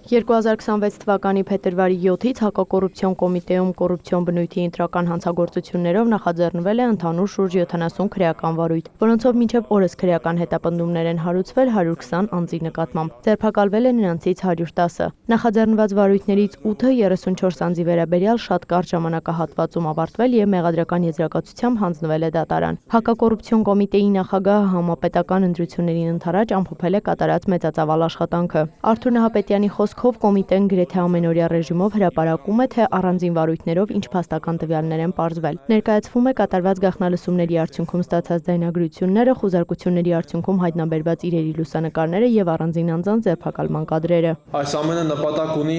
2026 թվականի փետրվարի 7-ից հակակոռուպցիոն կոմիտեում կոռուպցիոն բնույթի ընտրական հանցագործություններով նախաձեռնվել է ընդհանուր շուրջ 70 քրեական վարույթ, որոնցով մինչև օրս քրեական հետապնդումներ են հարուցվել 120 անձի նկատմամբ։ Ձերբակալվել է նրանցից 110-ը։ Նախաձեռնված վարույթներից 8-ը 34 անձի վերաբերյալ շատ կարճ ժամանակահատվածում ավարտվել եւ մեղադրական եզրակացությամբ հանձնվել է դատարան։ Հակակոռուպցիոն կոմիտեի նախագահը համապետական ընտրություններին ընդառաջ ամփոփել է կատարած մեծածավալ աշխատանքը։ Արթուր Նահապետյանի խոսքով կոմիտեն գրեթե ամենօրյա ռեժիմով հրապարակում է, թե առանձին վարույթներով ինչ փաստական տվյալներ են պարզվել։ Ներկայացվում է կատարված գաղտնալսումների արդյունքում ստացած ձայնագրությունները, խուզարկությունների արդյունքում հայտնաբերված իրերի լուսանկարները եւ առանձին անձանց ձերբակալման կադրերը։ Այս ամենը նպատակ ունի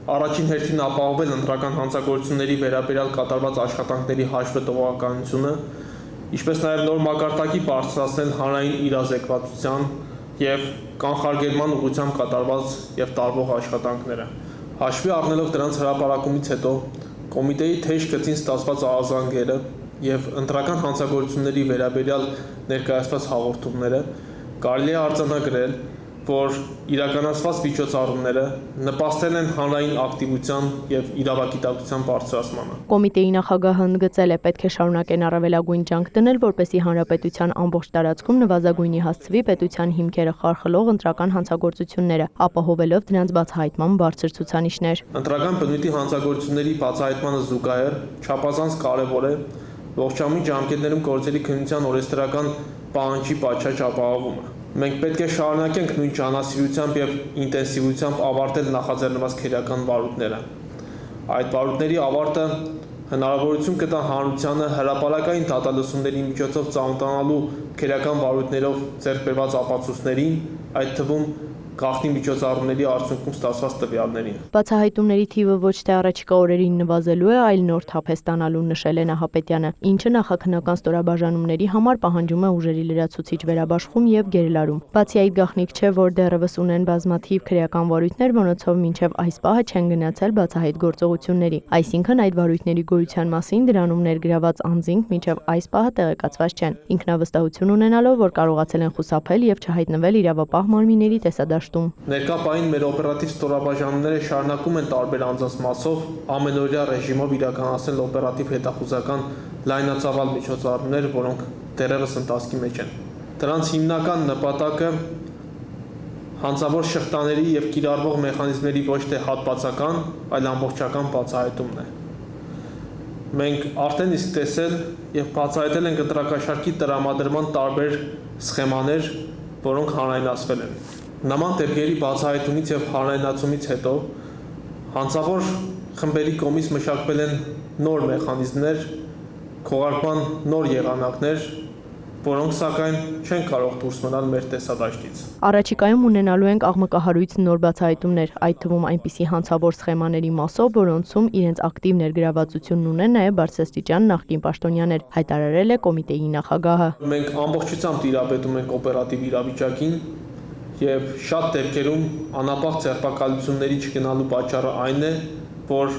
առաջին հերթին ապահովել ընտրական հանցագործությունների վերաբերյալ կատարված աշխատանքների հաշվետվողականությունը, ինչպես նաև նոր մակարդակի բարձրացնել հանրային իրազեկվածության եւ կանխարգելման ուղղությամբ կատարված եւ տարվող աշխատանքները։ Հաշվի առնելով դրանց հրապարակումից հետո կոմիտեի թեժ գծին ստացված արձագանքները եւ ընտրական հանցագործությունների վերաբերյալ ներկայացված հաղորդումները կարելի է արձանագրել, որ իրականացված միջոցառումները նպաստել են հանրային ակտիվության եւ իրավագիտակցության բարձրացմանը։ Կոմիտեի նախագահը ընդգծել է, պետք է շարունակեն առավելագույն ջանք դնել, որպեսզի հանրապետության ամբողջ տարածքում նվազագույնի հասցվի պետության հիմքերը խարխլող ընտրական հանցագործությունները, ապահովելով դրանց բացահայտման բարձր ցուցանիշներ։ Ընտրական բնույթի հանցագործությունների բացահայտմանը զուգահեռ չափազանց կարևոր է ողջամիտ ժամկետներում գործերի քննության օրենսդրական պահանջի պատշաճ ապահովումը։ Մենք պետք է շարունակենք նույն ջանասիրությամբ եւ ինտենսիվությամբ ավարտել նախաձեռնված քրեական վարույթները։ Այդ վարույթների ավարտը հնարավորություն կտա հանրությանը հրապարակային դատալսումների միջոցով ծանոթանալու քրեական վարույթներով ձեռք բերված ապացույցներին, այդ թվում գաղտնի միջոցառումների արդյունքում ստացված տվյալներին։ Բացահայտումների թիվը ոչ թե առաջիկա օրերին նվազելու է, այլ նոր թափ է ստանալու, նշել է Նահապետյանը, ինչը նախաքննական ստորաբաժանումների համար պահանջում է ուժերի լրացուցիչ վերաբաշխում եւ գերլարում։ Բացի այդ, գաղտնիք չէ, որ դեռևս ունեն բազմաթիվ քրեական վարույթներ, որոնցով մինչև այս պահը չեն գնացել բացահայտ գործողությունների։ Այսինքն այդ վարույթների գոյության մասին դրանում ներգրաված անձինք մինչև այս պահը տեղեկացված չեն, ինքնավստահություն ունենալով, որ կարողացել են խուսափել եւ չհայտնվել իրավապահ մարմինների տեսադաշտում։ Ներկա պահին մեր օպերատիվ ստորաբաժանումները շարունակում են տարբեր անձանց մասով ամենօրյա ռեժիմով իրականացնել օպերատիվ հետախուզական լայնածավալ միջոցառումներ, որոնք դեռևս ընթացքի մեջ են։ Դրանց հիմնական նպատակը հանցավոր շղթաների եւ կիրառվող մեխանիզմների ոչ թե հատվածական, այլ ամբողջական բացահայտումն է։ Մենք արդեն իսկ տեսել եւ բացահայտել ենք ընտրակաշառքի տրամադրման տարբեր սխեմաներ, որոնք հանրայնացվել են։ Նման դեպքերի բացահայտումից եւ հանրայնացումից հետո հանցավոր խմբերի կողմից մշակվել են նոր մեխանիզմներ, քողարկման նոր եղանակներ, որոնք սակայն չեն կարող դուրս մնալ մեր տեսադաշտից։ Առաջիկայում ունենալու ենք աղմկահարույց նոր բացահայտումներ, այդ թվում այնպիսի հանցավոր սխեմաների մասով, որոնցում իրենց ակտիվ ներգրավվածությունն ունեն նաև բարձրաստիճան նախկին պաշտոնյաներ, հայտարարել է կոմիտեի նախագահը։ Մենք ամբողջությամբ տիրապետում ենք օպերատիվ իրավիճակին եւ շատ դեպքերում անապահ ձերբակալությունների չգնալու պատճառը այն է, որ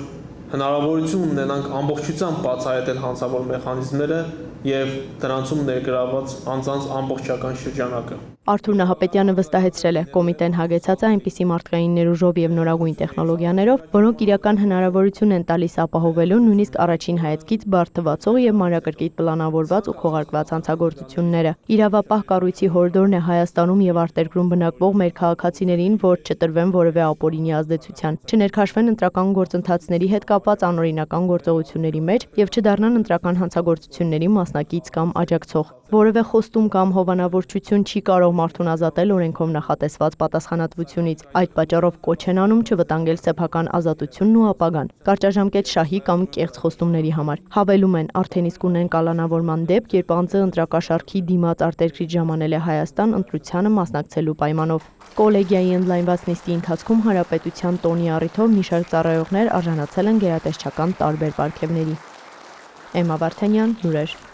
հնարավորություն ունենանք ամբողջությամբ բացահայտել հանցավոր մեխանիզմները եւ դրանցում ներգրավված անձանց ամբողջական շրջանակը։ Արթուր Նահապետյանը վստահեցրել է, կոմիտեն հագեցած է այնպիսի մարդկային ներուժով եւ նորագույն տեխնոլոգիաներով, որոնք իրական հնարավորություն են տալիս ապահովելու նույնիսկ առաջին հայացքից բարդ թվացող եւ մանրակրկիտ պլանավորված ու քողարկված հանցագործությունները։ Իրավապահ կառույցի հորդորն է Հայաստանում եւ արտերկրում բնակվող մեր քաղաքացիներին, որ չտրվեն որևէ ապօրինի ազդեցության, չներքաշվեն ընտրական գործընթացների հետ կապված անօրինական գործողությունների մեջ եւ չդառնան ընտրական հանցագործությունների մասնակից կամ աջակցող։ Որևէ խոստում կամ հովանավորչություն չի կարող մարդուն ազատել օրենքով նախատեսված պատասխանատվությունից։ Այդ պատճառով կոչ են անում չվտանգել սեփական ազատությունն ու ապագան, կարճաժամկետ շահի կամ կեղծ խոստումների համար։ Հավելում են, արդեն իսկ ունեն կալանավորման դեպք, երբ անձը ընտրակաշառքի դիմաց արտերկրից ժամանել է Հայաստան ընտրությանը մասնակցելու պայմանով։ Կոլեգիայի ընդլայնված նիստի ընթացքում հանրապետության տոնի առիթով մի շարք ծառայողներ արժանացել են գերատեսչական տարբեր պարգևների։ Էմմա Վարդանյան, լուրեր։